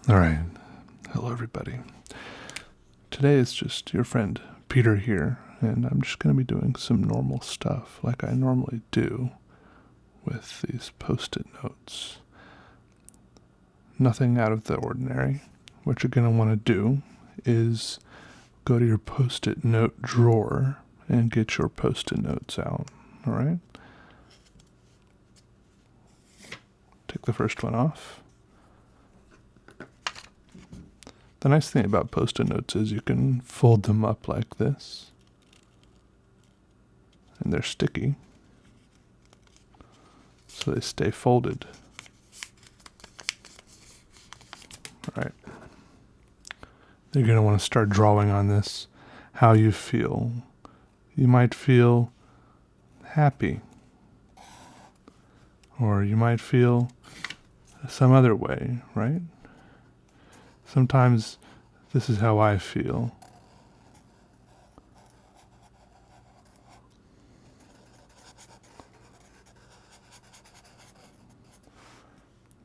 All right. Hello, everybody. Today is just your friend Peter here, and I'm just going to be doing some normal stuff like I normally do with these post-it notes. Nothing out of the ordinary. What you're going to want to do is go to your post-it note drawer and get your post-it notes out. All right? Take the first one off. The nice thing about post-it notes is you can fold them up like this, and they're sticky, so they stay folded. All right. You're going to want to start drawing on this how you feel. You might feel happy, or you might feel some other way, right? Sometimes this is how I feel.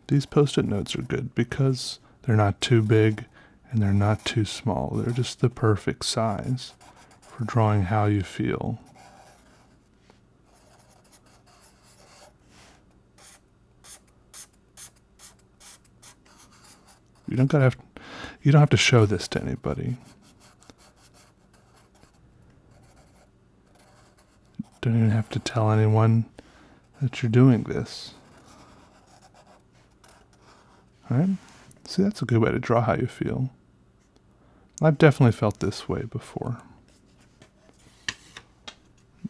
These post-it notes are good because they're not too big and they're not too small. They're just the perfect size for drawing how you feel. You don't have to show this to anybody. Don't even have to tell anyone that you're doing this. All right? See, that's a good way to draw how you feel. I've definitely felt this way before.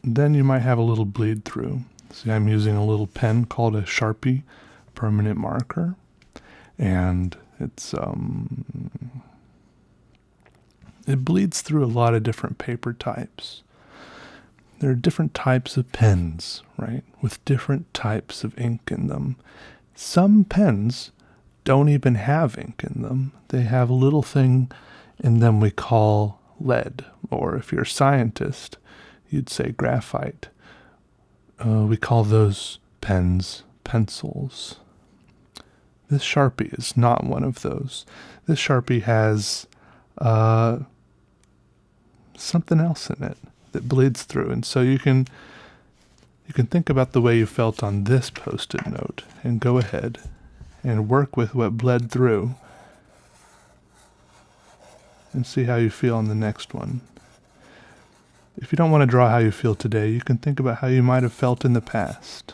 Then you might have a little bleed through. See, I'm using a little pen called a Sharpie permanent marker, and it bleeds through a lot of different paper types. There are different types of pens, right, with different types of ink in them. Some pens don't even have ink in them. They have a little thing in them we call lead, or if you're a scientist, you'd say graphite. We call those pens pencils. This Sharpie is not one of those. This Sharpie has something else in it that bleeds through, and so you can think about the way you felt on this post-it note and go ahead and work with what bled through and see how you feel on the next one. If you don't want to draw how you feel today, you can think about how you might have felt in the past.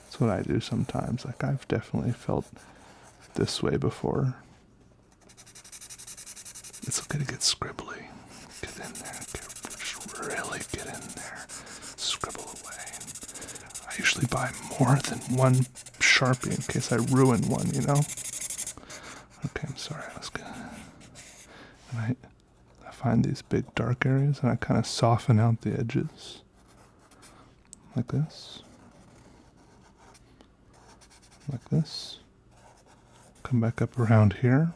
That's what I do sometimes. Like, I've definitely felt this way before. It's okay to get scribbly. Get in there. Just really get in there. Scribble away. I usually buy more than one Sharpie in case I ruin one, you know? Okay, I'm sorry. Let's go. And I find these big dark areas and I kind of soften out the edges. Like this. Like this. Come back up around here.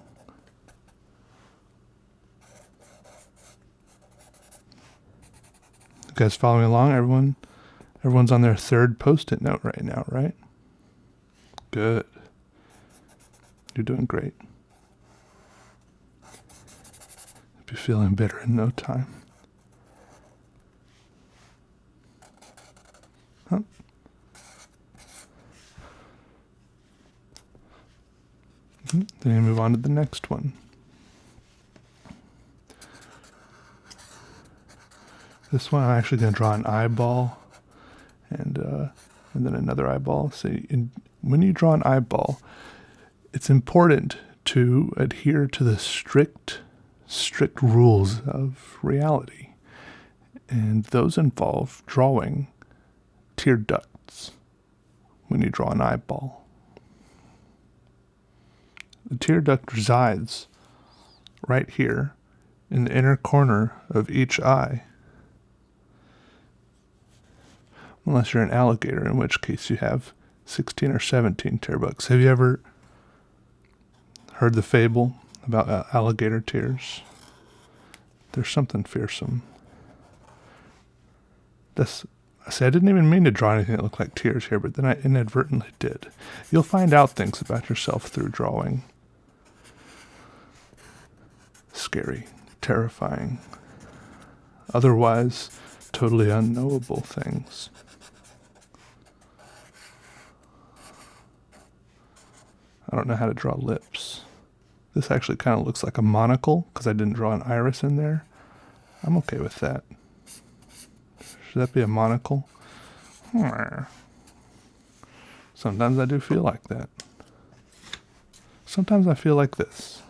You guys following along? Everyone's on their third post-it note right now, right? Good. You're doing great. You'll be feeling better in no time. Huh? Then you move on to the next one. This one I'm actually going to draw an eyeball and then another eyeball. See, when you draw an eyeball, it's important to adhere to the strict rules of reality. And those involve drawing tear ducts when you draw an eyeball. The tear duct resides right here in the inner corner of each eye. Unless you're an alligator, in which case you have 16 or 17 tear ducts. Have you ever heard the fable about alligator tears? There's something fearsome. See, I didn't even mean to draw anything that looked like tears here, but then I inadvertently did. You'll find out things about yourself through drawing. Scary, terrifying, otherwise totally unknowable things. I don't know how to draw lips. This actually kind of looks like a monocle because I didn't draw an iris in there. I'm okay with that. Should that be a monocle? Sometimes I do feel like that. Sometimes I feel like this.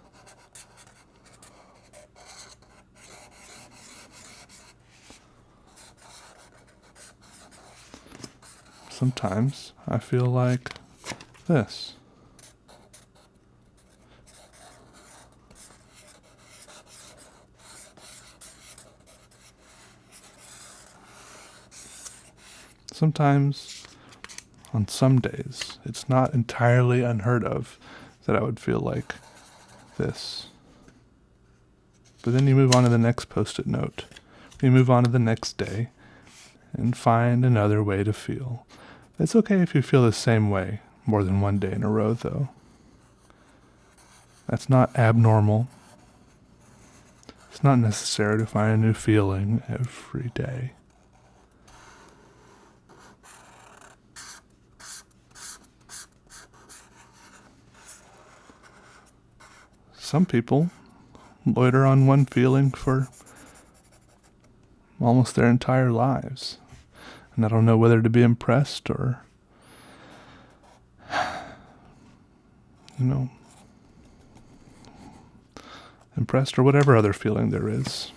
Sometimes I feel like this. Sometimes, on some days, it's not entirely unheard of that I would feel like this. But then you move on to the next post-it note. You move on to the next day and find another way to feel. It's okay if you feel the same way more than one day in a row, though. That's not abnormal. It's not necessary to find a new feeling every day. Some people loiter on one feeling for almost their entire lives. And I don't know whether to be impressed or, impressed or whatever other feeling there is.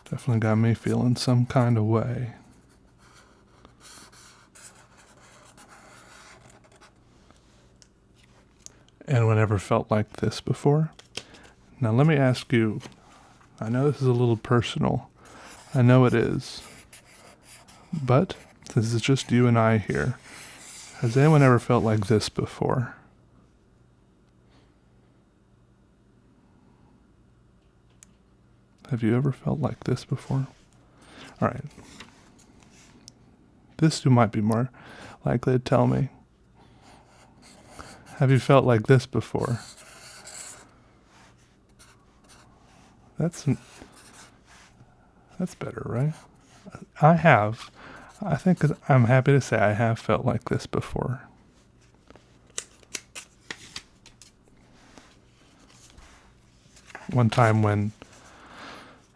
Definitely got me feeling some kind of way. Anyone ever felt like this before? Now let me ask you, I know this is a little personal. I know it is. But this is just you and I here. Has anyone ever felt like this before? Have you ever felt like this before? All right. This you might be more likely to tell me. Have you felt like this before? That's better, right? I have. I think I'm happy to say I have felt like this before. One time when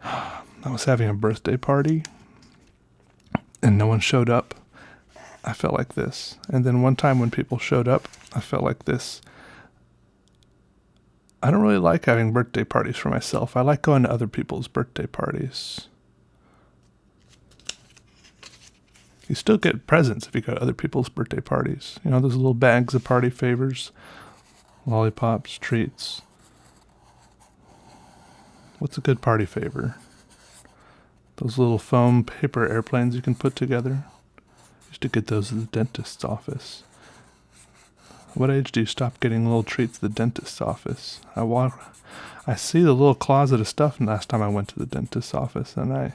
I was having a birthday party and no one showed up, I felt like this. And then one time when people showed up, I felt like this. I don't really like having birthday parties for myself. I like going to other people's birthday parties. You still get presents if you go to other people's birthday parties. You know, those little bags of party favors, lollipops, treats. What's a good party favor? Those little foam paper airplanes you can put together. Used to get those at the dentist's office. What age do you stop getting little treats at the dentist's office? I see the little closet of stuff last time I went to the dentist's office, and I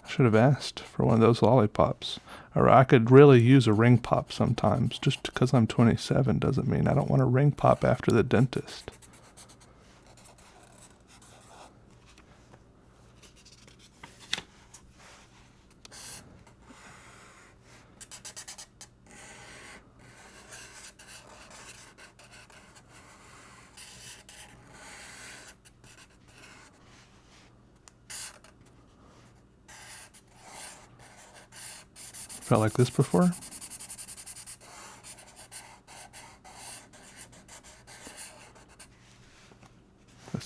should have asked for one of those lollipops. Or I could really use a ring pop sometimes. Just because I'm 27 doesn't mean I don't want a ring pop after the dentist. Felt like this before?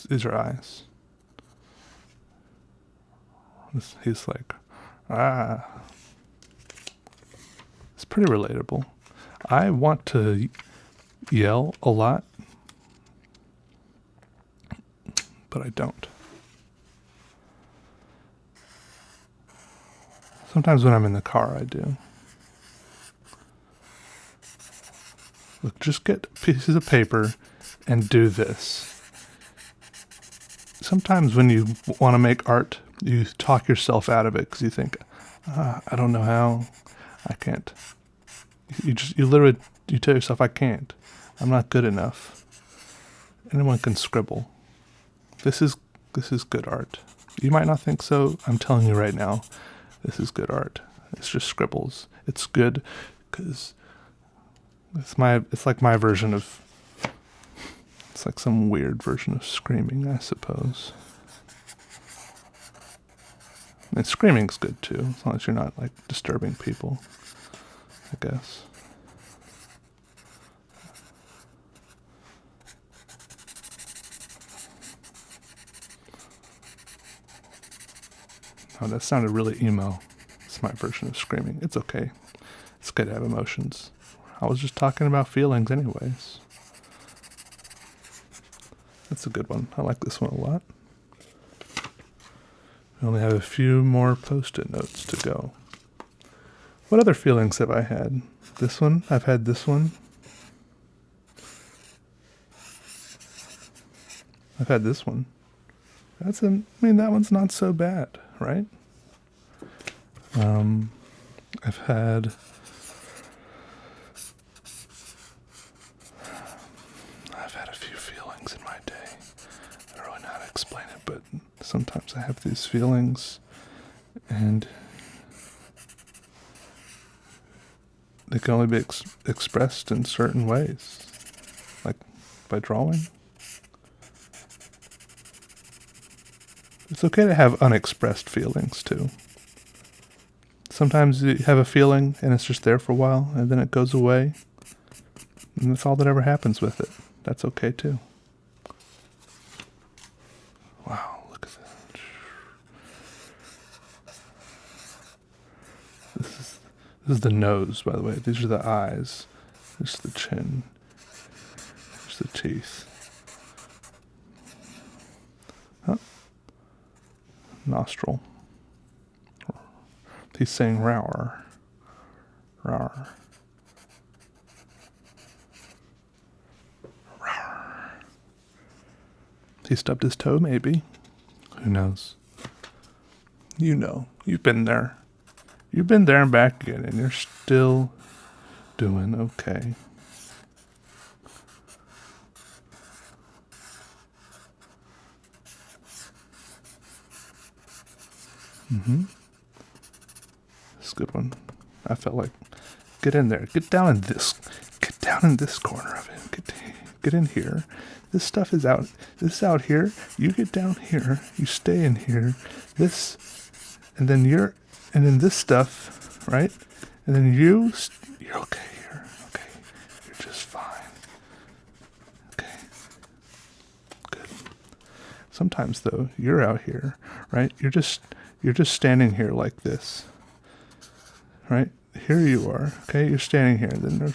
These are eyes. He's like, It's pretty relatable. I want to yell a lot, but I don't. Sometimes when I'm in the car, I do. Look, just get pieces of paper and do this. Sometimes when you want to make art, you talk yourself out of it because you think, I don't know how, I can't. You literally tell yourself, I can't. I'm not good enough. Anyone can scribble. This is good art. You might not think so. I'm telling you right now, this is good art. It's just scribbles. It's good because it's like my version of. It's like some weird version of screaming, I suppose. And screaming's good too, as long as you're not like disturbing people, I guess. Oh, that sounded really emo. It's my version of screaming. It's okay. It's good to have emotions. I was just talking about feelings anyways. That's a good one. I like this one a lot. We only have a few more post-it notes to go. What other feelings have I had? This one? I've had this one. I've had this one. That one's not so bad, right? I've had a few feelings in my day. I don't really know how to explain it, but sometimes I have these feelings and they can only be expressed in certain ways, like by drawing. It's okay to have unexpressed feelings too. Sometimes you have a feeling and it's just there for a while and then it goes away. And that's all that ever happens with it. That's okay too. Wow, look at that. This is the nose, by the way. These are the eyes. This is the chin. There's the teeth. Huh? Nostril. He's saying rower. Rower. Rower. He stubbed his toe, maybe. Who knows? You know. You've been there. You've been there and back again, and you're still doing okay. This is a good one. I felt like, get in there. Get down in this corner of it. Get in here. This stuff is out. This is out here. You get down here. You stay in here. This, and then this stuff, right? And then you're okay here. Okay. You're just fine. Okay. Good. Sometimes though, you're out here, right? You're just standing here like this. Right? Here you are. Okay, you're standing here. Then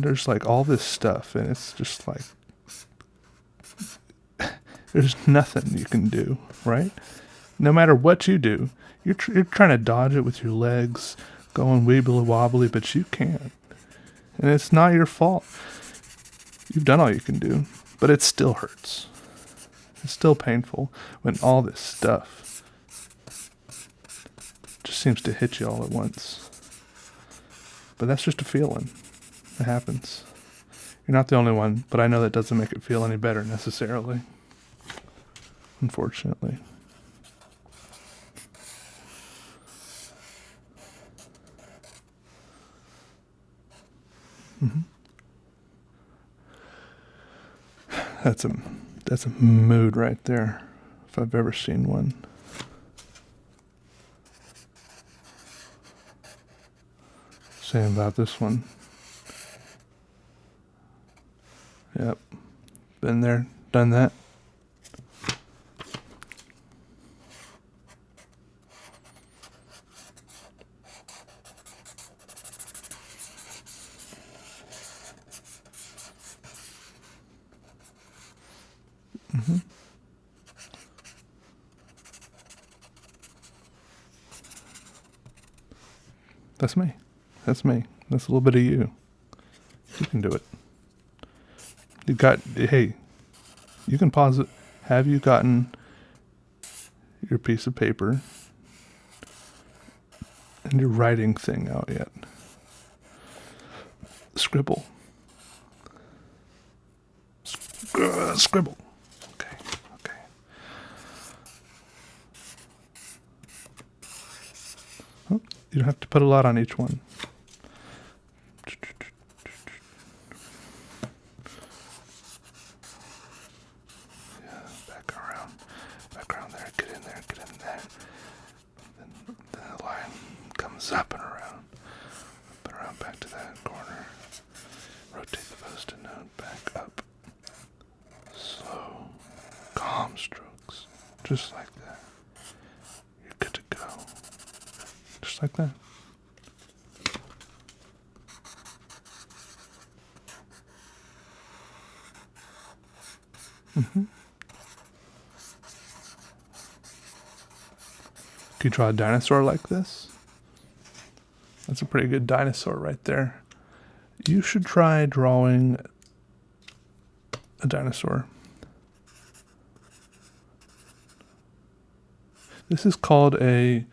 there's like all this stuff, and it's just like there's nothing you can do, right? No matter what you do, you're trying to dodge it with your legs, going weebly wobbly, but you can't. And it's not your fault. You've done all you can do, but it still hurts. It's still painful when all this stuff just seems to hit you all at once. But that's just a feeling. It happens. You're not the only one, but I know that doesn't make it feel any better necessarily. Unfortunately. That's a mood right there, if I've ever seen one. Saying about this one. Yep. Been there, done that. That's me. That's me. That's a little bit of you. can do it. Hey, you can pause it. Have you gotten your piece of paper and your writing thing out yet? Scribble. Scribble. Okay. Oh, you don't have to put a lot on each one. Back around there, get in there. Then the line comes up and around back to that corner. Rotate the post-it note back up. Slow, calm strokes, just like that. You're good to go. Just like that. Mm-hmm. Can you draw a dinosaur like this? That's a pretty good dinosaur right there. You should try drawing a dinosaur. This is called a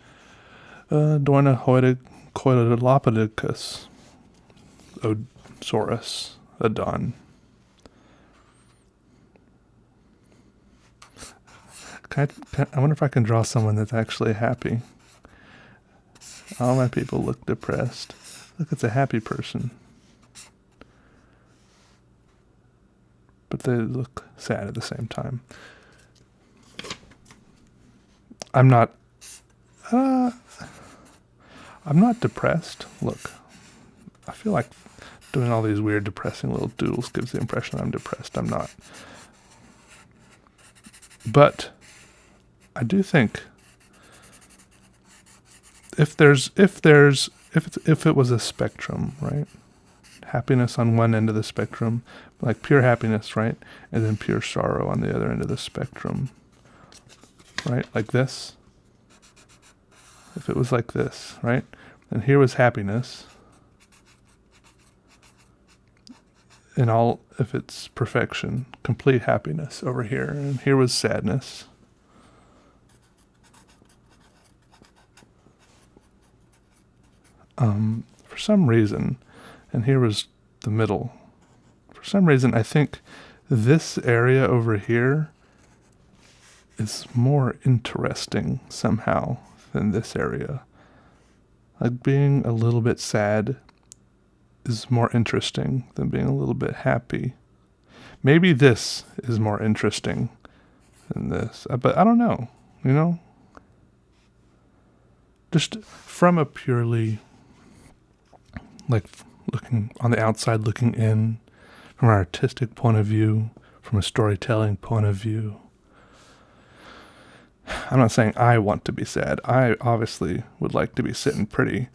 Dornocoilolopithecus Osaurus Adon. I wonder if I can draw someone that's actually happy. All my people look depressed. Look, it's a happy person. But they look sad at the same time. I'm not depressed. Look, I feel like doing all these weird depressing little doodles gives the impression I'm depressed. I'm not. But I do think if it was a spectrum, right? Happiness on one end of the spectrum, like pure happiness, right? And then pure sorrow on the other end of the spectrum, right? Like this. If it was like this, right? And here was happiness. And if it's perfection, complete happiness over here. And here was sadness. For some reason, and here was the middle. For some reason, I think this area over here is more interesting somehow than this area. Like being a little bit sad is more interesting than being a little bit happy. Maybe this is more interesting than this, but I don't know, Just from a purely, like, looking on the outside, looking in, from an artistic point of view, from a storytelling point of view. I'm not saying I want to be sad. I obviously would like to be sitting pretty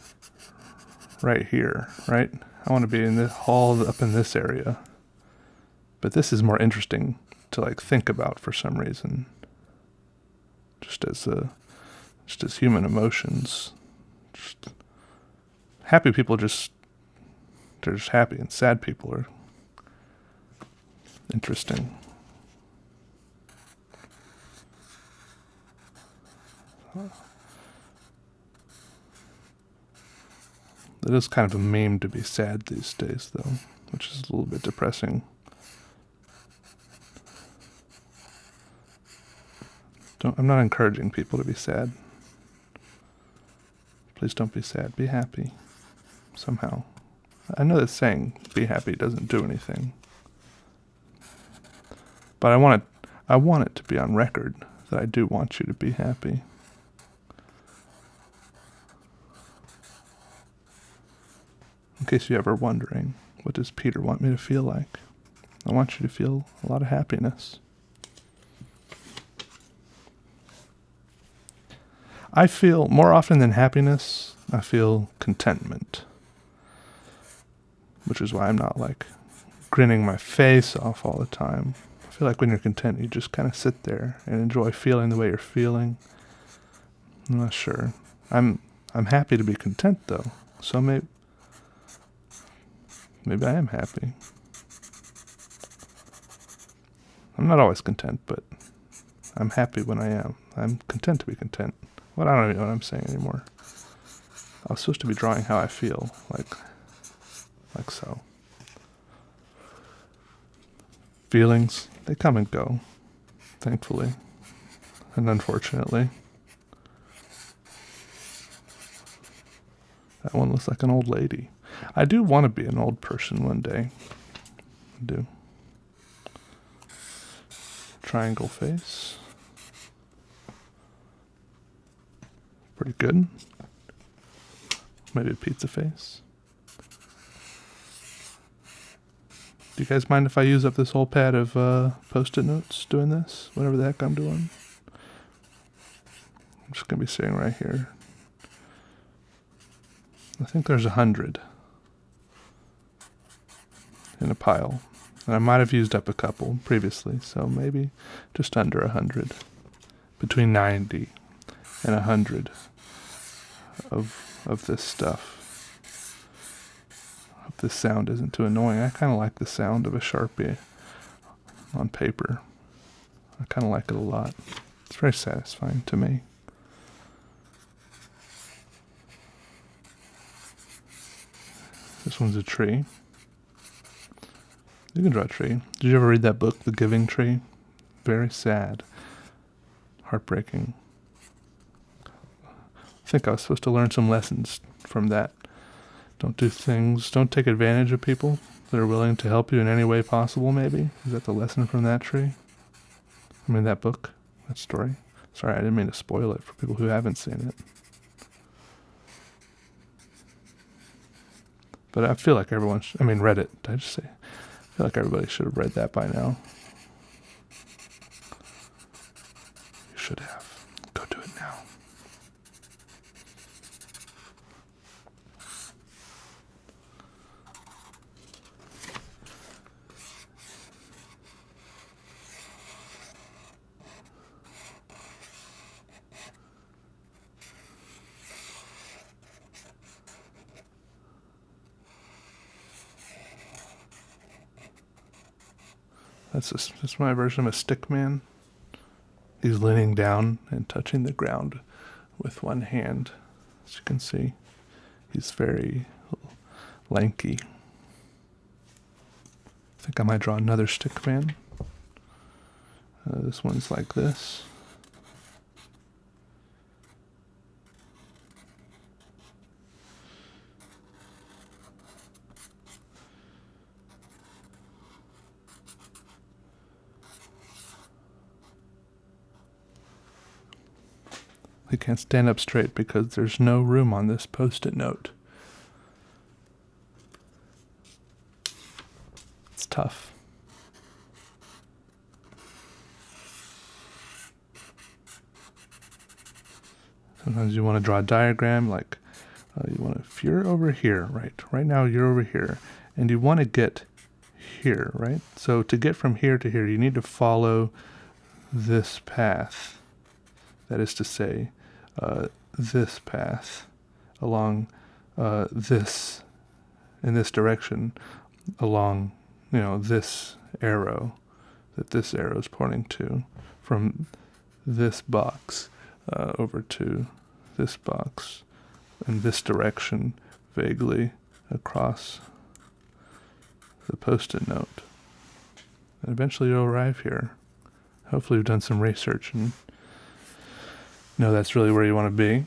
right here, right? I want to be in this hall up in this area. But this is more interesting to think about for some reason. Just as human emotions. Just happy people they're just happy, and sad people are interesting. It is kind of a meme to be sad these days, though, which is a little bit depressing. I'm not encouraging people to be sad. Please don't be sad. Be happy. Somehow. I know that saying, be happy, doesn't do anything. But I want it to be on record that I do want you to be happy. In case you're ever wondering, what does Peter want me to feel like? I want you to feel a lot of happiness. I feel, more often than happiness, I feel contentment. Which is why I'm not grinning my face off all the time. I feel like when you're content, you just kind of sit there and enjoy feeling the way you're feeling. I'm not sure. I'm happy to be content, though. So Maybe I am happy. I'm not always content, but I'm happy when I am. I'm content to be content. Well, I don't even know what I'm saying anymore. I was supposed to be drawing how I feel, like so. Feelings, they come and go, thankfully, and unfortunately. That one looks like an old lady. I do want to be an old person one day. I do. Triangle face. Pretty good. Maybe a pizza face. Do you guys mind if I use up this whole pad of Post-it notes doing this? Whatever the heck I'm doing. I'm just going to be sitting right here. I think there's 100 in a pile. And I might have used up a couple previously, so maybe just under 100. Between 90 and 100 of this stuff. Hope this sound isn't too annoying. I kind of like the sound of a Sharpie on paper. I kind of like it a lot. It's very satisfying to me. This one's a tree. You can draw a tree. Did you ever read that book, The Giving Tree? Very sad. Heartbreaking. I think I was supposed to learn some lessons from that. Don't take advantage of people that are willing to help you in any way possible, maybe. Is that the lesson from that tree? I mean, that book, that story. Sorry, I didn't mean to spoil it for people who haven't seen it. But I feel like everyone, read it. Did I just say? I feel like everybody should have read that by now. You should have. Go do it now. That's my version of a stick man. He's leaning down and touching the ground with one hand. As you can see, he's very lanky. I think I might draw another stick man. This one's like this. He can't stand up straight because there's no room on this Post-it note. It's tough. Sometimes you want to draw a diagram like if you're over here, right now you're over here, and you want to get here, right? So to get from here to here, you need to follow this path. That is to say, this path along this, in this direction, along, this arrow that this arrow is pointing to, from this box over to this box, in this direction, vaguely across the Post-it note. And eventually you'll arrive here. Hopefully you've done some research and know that's really where you want to be.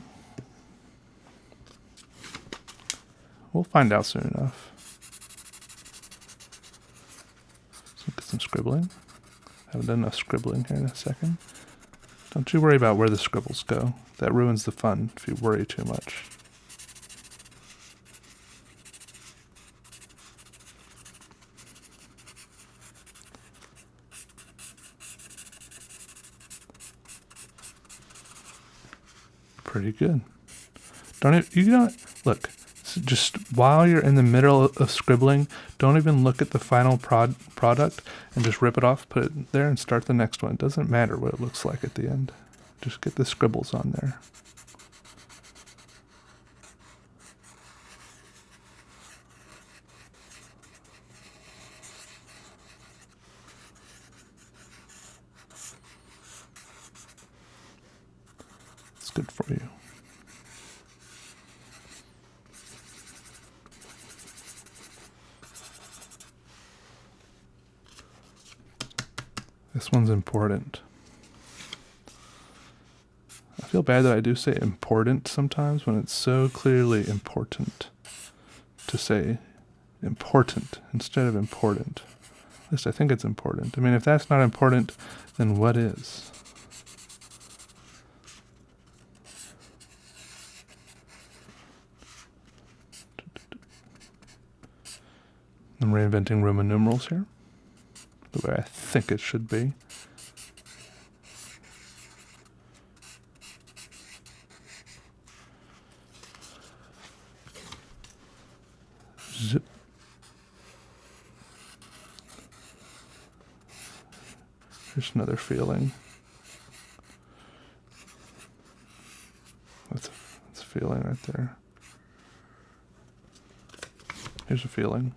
We'll find out soon enough. Let's look at some scribbling. I haven't done enough scribbling here in a second. Don't you worry about where the scribbles go. That ruins the fun if you worry too much. Pretty good. Look, just while you're in the middle of scribbling, don't even look at the final product and just rip it off, put it there, and start the next one. It doesn't matter what it looks like at the end. Just get the scribbles on there. It's good for you. This one's important. I feel bad that I do say important sometimes when it's so clearly important to say important instead of important. At least I think it's important. I mean, if that's not important, then what is? I'm reinventing Roman numerals here, the way I think it should be. Zip. Here's another feeling. That's a feeling right there. Here's a feeling.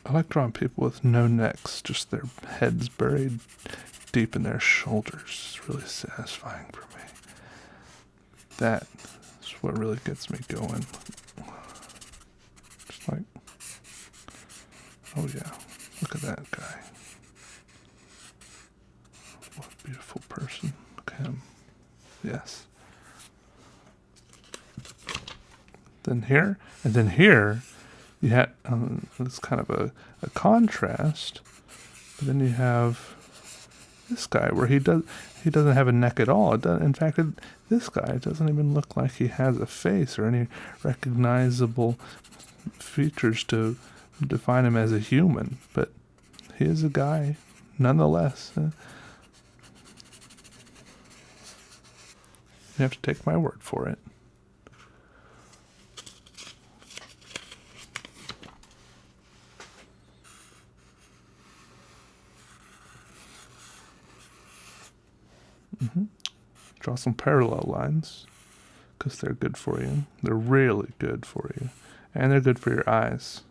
I like drawing people with no necks, just their heads buried deep in their shoulders. It's really satisfying for me. That is what really gets me going. Just like, oh yeah, look at that guy. What a beautiful person. Look at him. Yes. Then here, and then here, you have it's kind of a contrast. But then you have this guy where he doesn't have a neck at all. In fact, this guy doesn't even look like he has a face or any recognizable features to define him as a human. But he is a guy, nonetheless. You have to take my word for it. Draw some parallel lines because they're good for you. They're really good for you. And they're good for your eyes.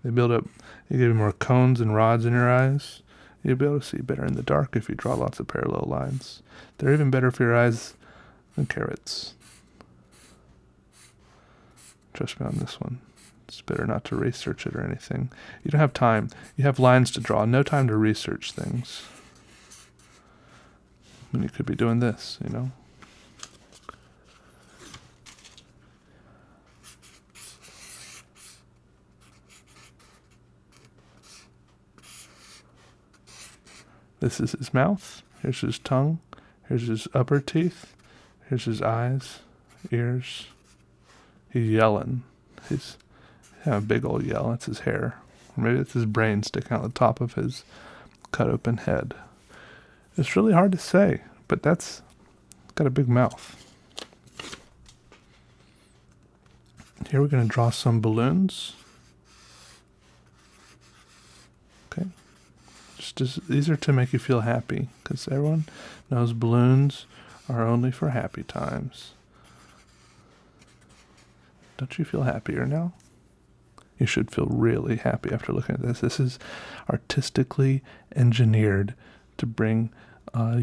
They build up, you give you more cones and rods in your eyes. You'll be able to see better in the dark if you draw lots of parallel lines. They're even better for your eyes than carrots. Trust me on this one. It's better not to research it or anything. You don't have time. You have lines to draw. No time to research things. When you could be doing this, you know? This is his mouth. Here's his tongue. Here's his upper teeth. Here's his eyes, ears. He's yelling. He's having a big old yell. That's his hair. Or maybe it's his brain sticking out the top of his cut open head. It's really hard to say, but that's got a big mouth. Here we're going to draw some balloons. Okay. These are to make you feel happy, because everyone knows balloons are only for happy times. Don't you feel happier now? You should feel really happy after looking at this. This is artistically engineered to bring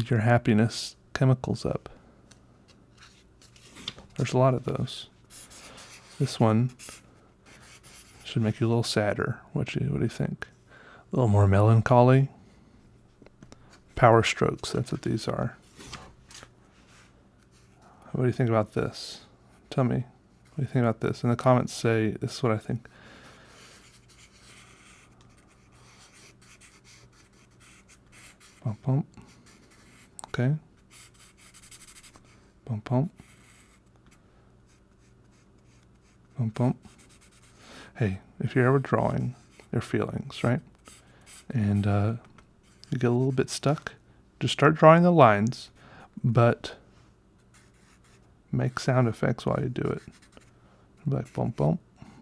your happiness chemicals up. There's a lot of those. This one should make you a little sadder. What do you think? A little more melancholy. Power strokes, that's what these are. What do you think about this? Tell me. What do you think about this? In the comments say, this is what I think. Bump, bump. Okay. Bump, bump. Bump, bump. Hey, if you're ever drawing your feelings, right? And you get a little bit stuck, just start drawing the lines, but make sound effects while you do it. Like bump, bump,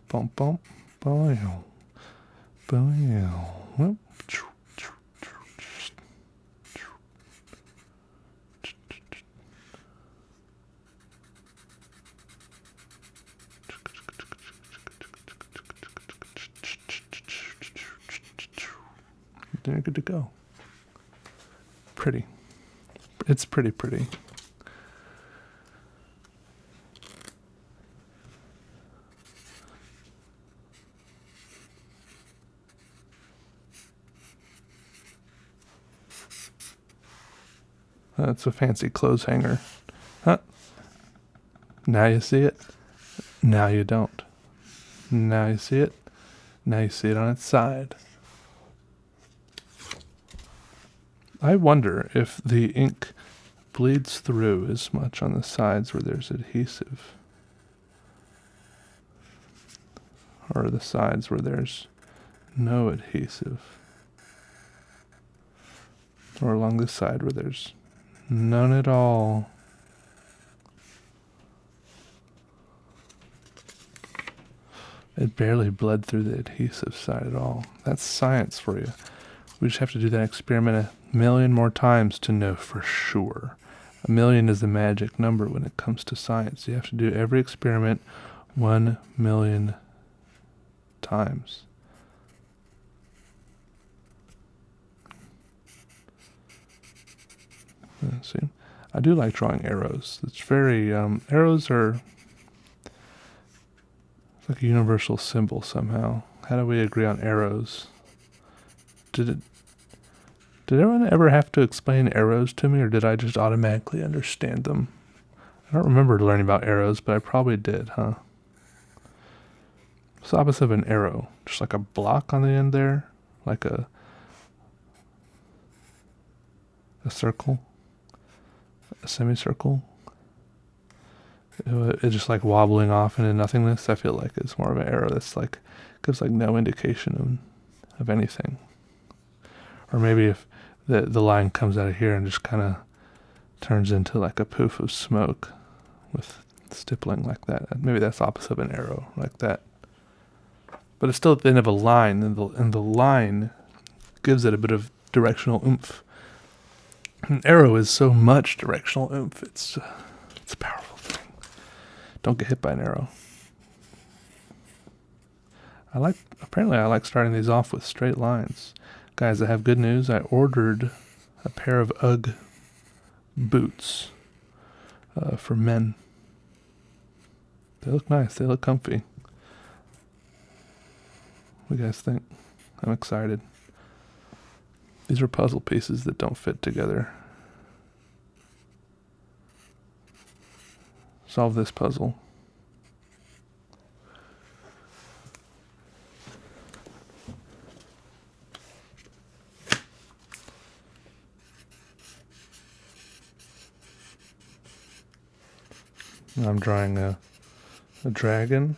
bump, bump, bow, bow, then you're good to go. Pretty. It's pretty pretty. That's a fancy clothes hanger. Huh? Now you see it. Now you don't. Now you see it. Now you see it on its side. I wonder if the ink bleeds through as much on the sides where there's adhesive, or the sides where there's no adhesive, or along the side where there's none at all. It barely bled through the adhesive side at all. That's science for you. We just have to do that experiment a million more times to know for sure. 1,000,000 is the magic number when it comes to science. You have to do every experiment 1,000,000 times. See, I do like drawing arrows. It's very, arrows are like a universal symbol somehow. How do we agree on arrows? Did anyone ever have to explain arrows to me, or did I just automatically understand them? I don't remember learning about arrows, but I probably did, huh? What's the opposite of an arrow? Just like a block on the end there? Like a circle? A semicircle? It's just like wobbling off into nothingness. I feel like it's more of an arrow that's like, gives like no indication of anything. Or maybe if the line comes out of here and just kind of turns into like a poof of smoke with stippling like that. Maybe that's the opposite of an arrow, like that. But it's still at the end of a line, and the line gives it a bit of directional oomph. An arrow is so much directional oomph. It's a powerful thing. Don't get hit by an arrow. Apparently I like starting these off with straight lines. Guys, I have good news. I ordered a pair of UGG boots for men. They look nice. They look comfy. What do you guys think? I'm excited. These are puzzle pieces that don't fit together. Solve this puzzle. I'm drawing a dragon.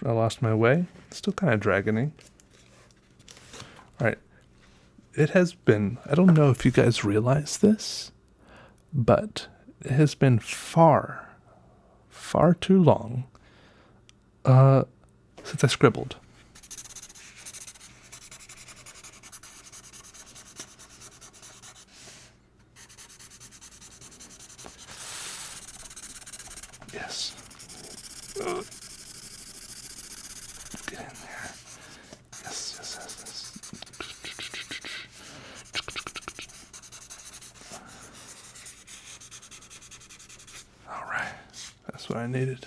I lost my way. Still kind of dragony. Alright. It has been, I don't know if you guys realize this, but it has been far too long since I scribbled. Yes. Get in there. Yes. All right. That's what I needed.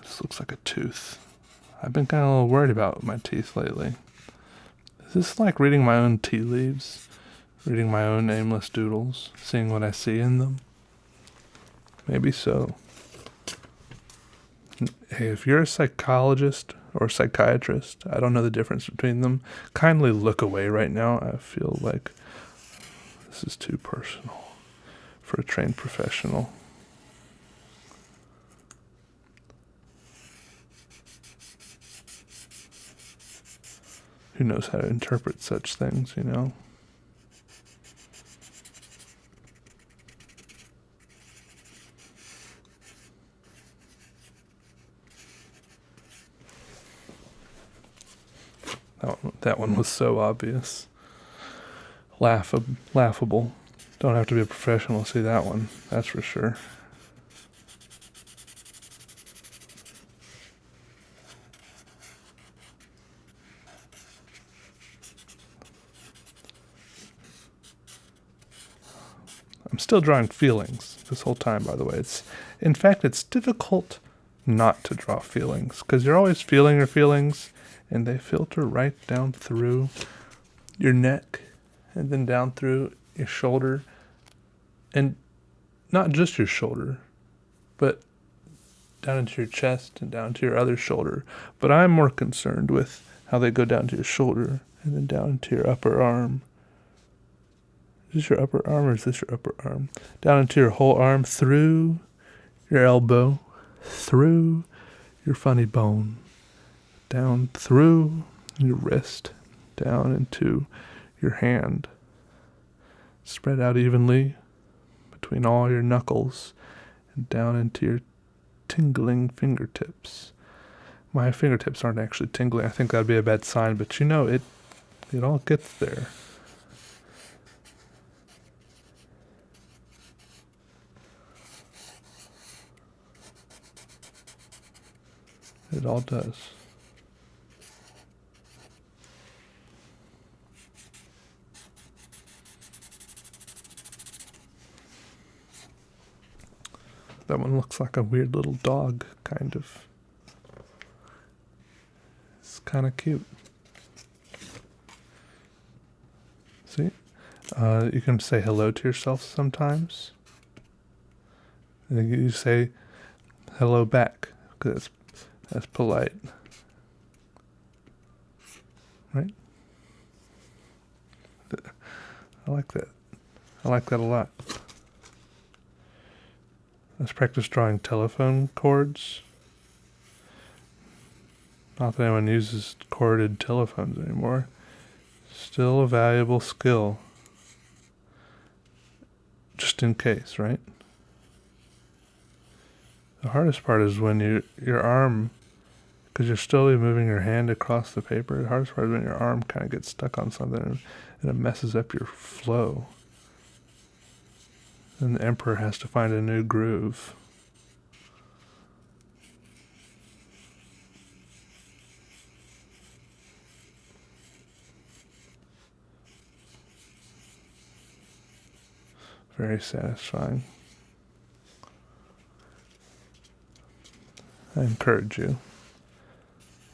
This looks like a tooth. I've been kind of a little worried about my teeth lately. Is this like reading my own tea leaves? Reading my own aimless doodles? Seeing what I see in them? Maybe so. Hey, if you're a psychologist or psychiatrist, I don't know the difference between them, kindly look away right now. I feel like this is too personal for a trained professional. Who knows how to interpret such things, you know? That one was so obvious. Laughable. Don't have to be a professional to see that one, that's for sure. I'm still drawing feelings this whole time, by the way. In fact, it's difficult not to draw feelings because you're always feeling your feelings, and they filter right down through your neck and then down through your shoulder, and not just your shoulder, but down into your chest and down to your other shoulder. But I'm more concerned with how they go down to your shoulder and then down into your upper arm. Is this your upper arm or is this your upper arm? Down into your whole arm, through your elbow, through your funny bone, down through your wrist, down into your hand. Spread out evenly between all your knuckles and down into your tingling fingertips. My fingertips aren't actually tingling. I think that'd be a bad sign, but you know, it all gets there. It all does. That one looks like a weird little dog, kind of. It's kind of cute. See? You can say hello to yourself sometimes. And then you say hello back, because that's polite. Right? I like that. I like that a lot. Let's practice drawing telephone cords. Not that anyone uses corded telephones anymore. Still a valuable skill. Just in case, right? The hardest part is when your arm, because you're slowly moving your hand across the paper, the hardest part is when your arm kind of gets stuck on something and it messes up your flow. And the emperor has to find a new groove. Very satisfying. I encourage you.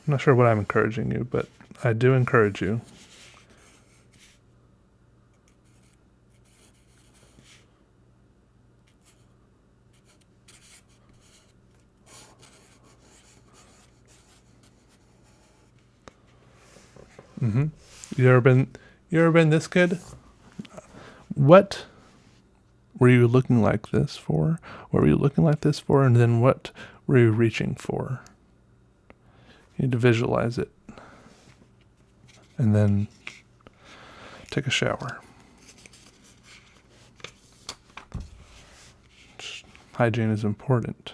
I'm not sure what I'm encouraging you, but I do encourage you. Mm-hmm. You ever been this good? What were you looking like this for? What were you looking like this for? And then what were you reaching for? You need to visualize it. And then take a shower. Hygiene is important.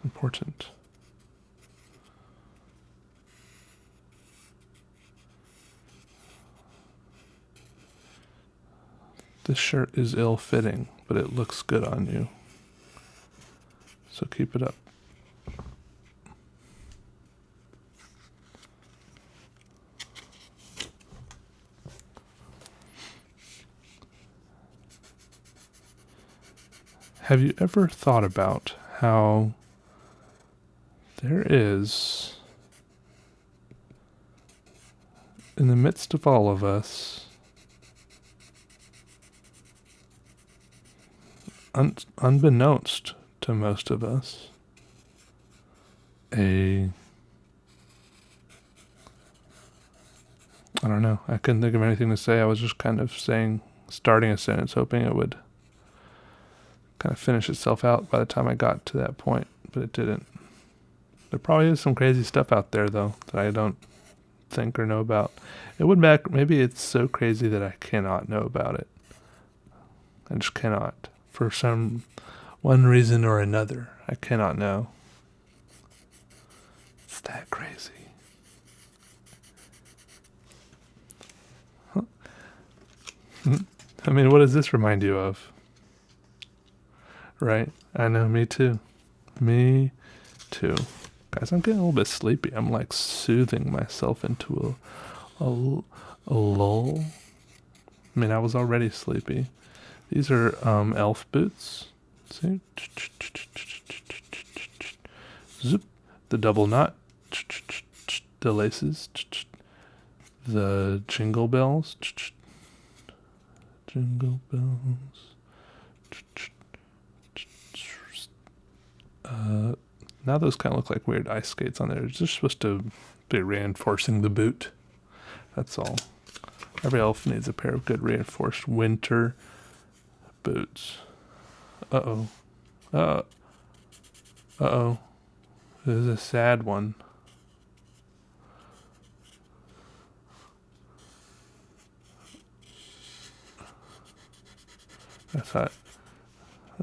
Important. This shirt is ill-fitting, but it looks good on you. So keep it up. Have you ever thought about how there is, in the midst of all of us, unbeknownst to most of us, I don't know. I couldn't think of anything to say. I was just kind of starting a sentence, hoping it would kind of finish itself out by the time I got to that point, but it didn't. There probably is some crazy stuff out there, though, that I don't think or know about. Maybe it's so crazy that I cannot know about it. I just cannot. For one reason or another, I cannot know. It's that crazy. I mean, what does this remind you of? Right? I know, me too. Me too. Guys, I'm getting a little bit sleepy. I'm like soothing myself into a lull. I mean, I was already sleepy. These are elf boots. See? Zip. The double knot. The laces. The jingle bells. Jingle bells. Now those kind of look like weird ice skates on there. It's just supposed to be reinforcing the boot. That's all. Every elf needs a pair of good reinforced winter boots. Uh-oh. Uh-oh. This is a sad one. That's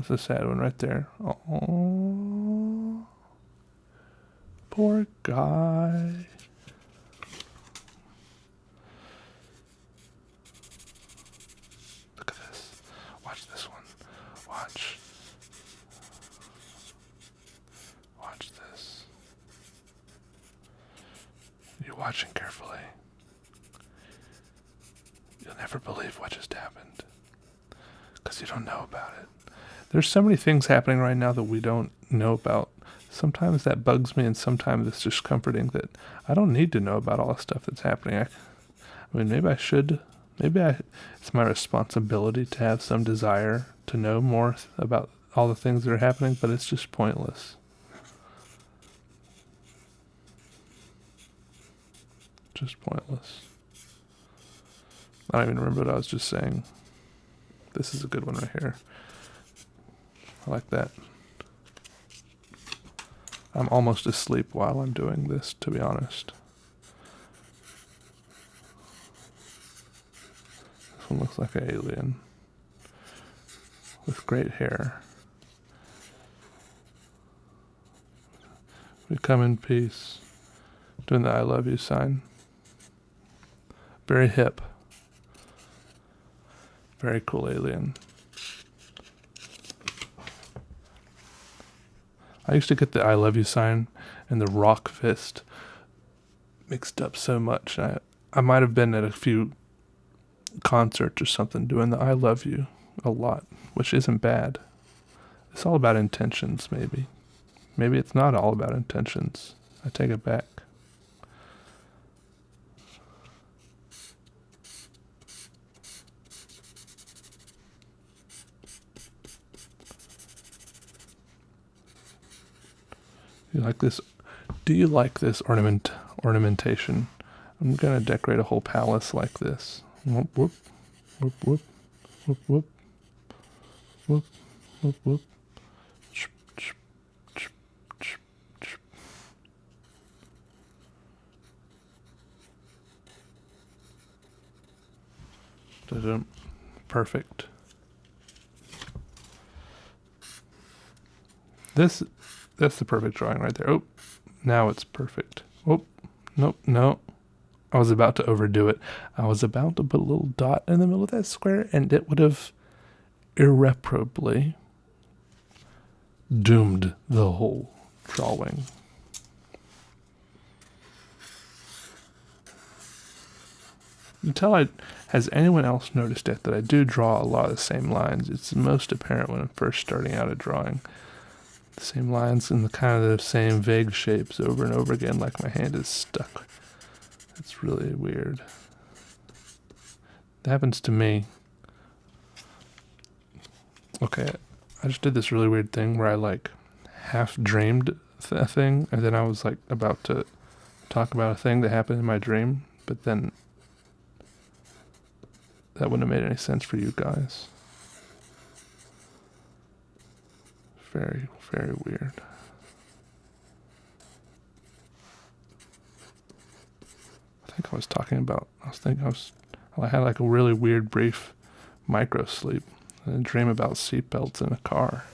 a sad one right there. Oh, poor guy. Look at this. Watch this one. Watch this. You're watching carefully. You'll never believe what just happened, because you don't know about it. There's so many things happening right now that we don't know about. Sometimes that bugs me, and sometimes it's just comforting that I don't need to know about all the stuff that's happening. I mean, maybe I should. It's my responsibility to have some desire to know more about all the things that are happening, but it's just pointless. Just pointless. I don't even remember what I was just saying. This is a good one right here. I like that. I'm almost asleep while I'm doing this, to be honest. This one looks like an alien with great hair. We come in peace. Doing the I love you sign. Very hip. Very cool alien. I used to get the I love you sign and the rock fist mixed up so much. I might have been at a few concerts or something doing the I love you a lot, which isn't bad. It's all about intentions, maybe. Maybe it's not all about intentions. I take it back. You like this? Do you like this ornamentation? I'm gonna decorate a whole palace like this. Whoop whoop, whoop whoop, whoop whoop, whoop whoop whoop. Chip, chip, chip, chip, chip. Da-dum. Perfect. That's the perfect drawing right there. Oh, now it's perfect. Oh, nope, no. I was about to overdo it. I was about to put a little dot in the middle of that square, and it would have irreparably doomed the whole drawing. Has anyone else noticed it, that I do draw a lot of the same lines? It's most apparent when I'm first starting out a drawing. The same lines and the kind of the same vague shapes over and over again, like my hand is stuck. It's really weird. It happens to me. Okay, I just did this really weird thing where I like half dreamed a thing, and then I was like about to talk about a thing that happened in my dream, but then that wouldn't have made any sense for you guys. Very, very weird. I had like a really weird brief micro sleep and a dream about seatbelts in a car.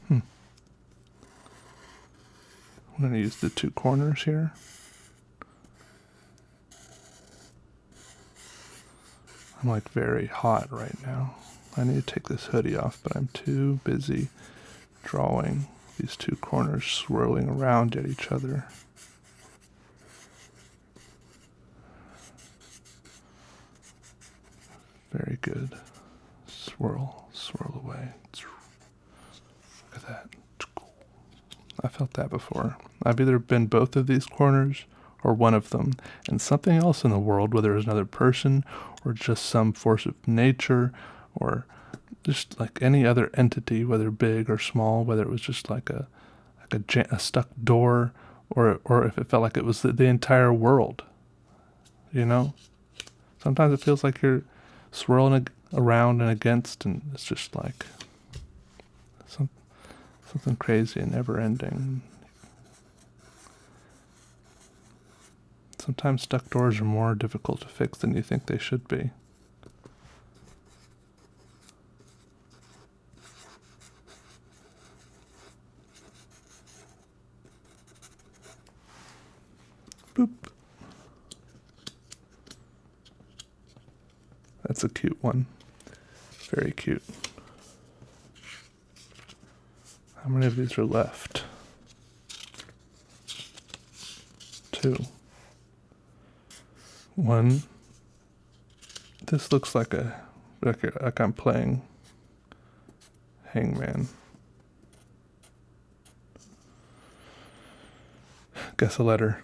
I'm going to use the two corners here. I'm like very hot right now. I need to take this hoodie off, but I'm too busy drawing these two corners swirling around at each other. Very good. Swirl, swirl away. Look at that. I felt that before. I've either been both of these corners or one of them, and something else in the world, whether it's another person or just some force of nature or just like any other entity, whether big or small, whether it was just like a stuck door or if it felt like it was the entire world. You know? Sometimes it feels like you're swirling around and against, and it's just like something crazy and never ending. Sometimes stuck doors are more difficult to fix than you think they should be. Boop. That's a cute one. Very cute. How many of these are left? 2. 1. This looks like I'm playing Hangman. Guess a letter.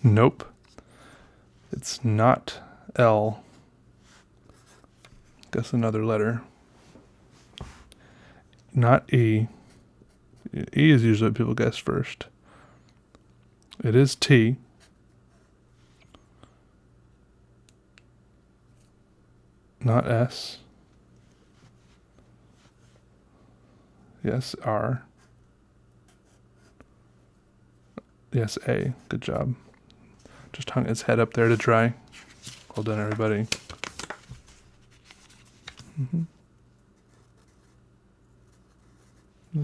Nope. It's not L. Guess another letter. Not E. E is usually what people guess first. It is T. Not S. Yes, R. Yes, A. Good job. Just hung its head up there to dry. Well done, everybody. Mm-hmm. Yeah.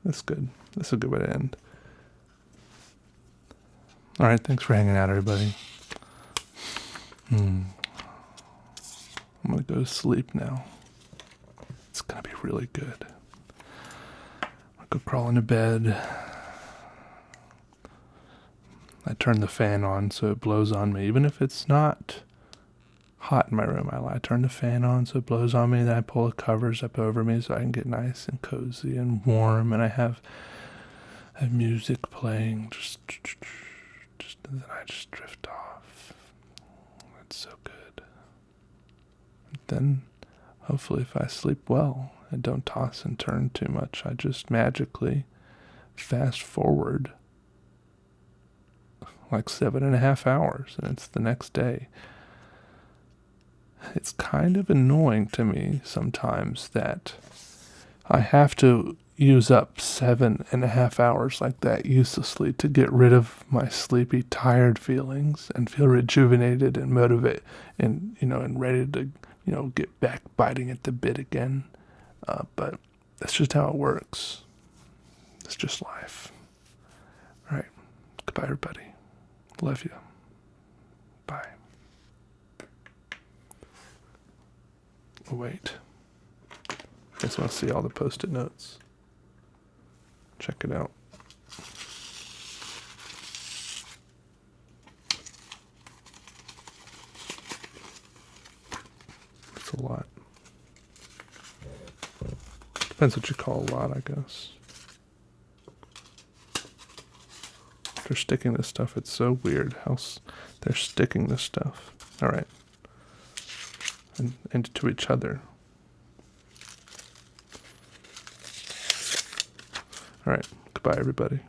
That's good. That's a good way to end. All right, thanks for hanging out, everybody. I'm going to go to sleep now. It's going to be really good. I'll go crawl into bed. I turn the fan on so it blows on me, even if it's not hot in my room. I turn the fan on so it blows on me, then I pull the covers up over me so I can get nice and cozy and warm, and I have music playing, just and then I just drift off. It's so good. Then, hopefully, if I sleep well and don't toss and turn too much, I just magically fast forward like 7.5 hours, and it's the next day. It's kind of annoying to me sometimes that I have to use up 7.5 hours like that uselessly to get rid of my sleepy, tired feelings and feel rejuvenated and motivated and, and ready to, get back biting at the bit again. But that's just how it works. It's just life. All right. Goodbye, everybody. Love you. Bye. Oh, wait. I just want to see all the Post-it notes. Check it out. It's a lot. Depends what you call a lot, I guess. They're sticking this stuff. It's so weird how they're sticking this stuff. All right. And to each other. All right. Goodbye, everybody.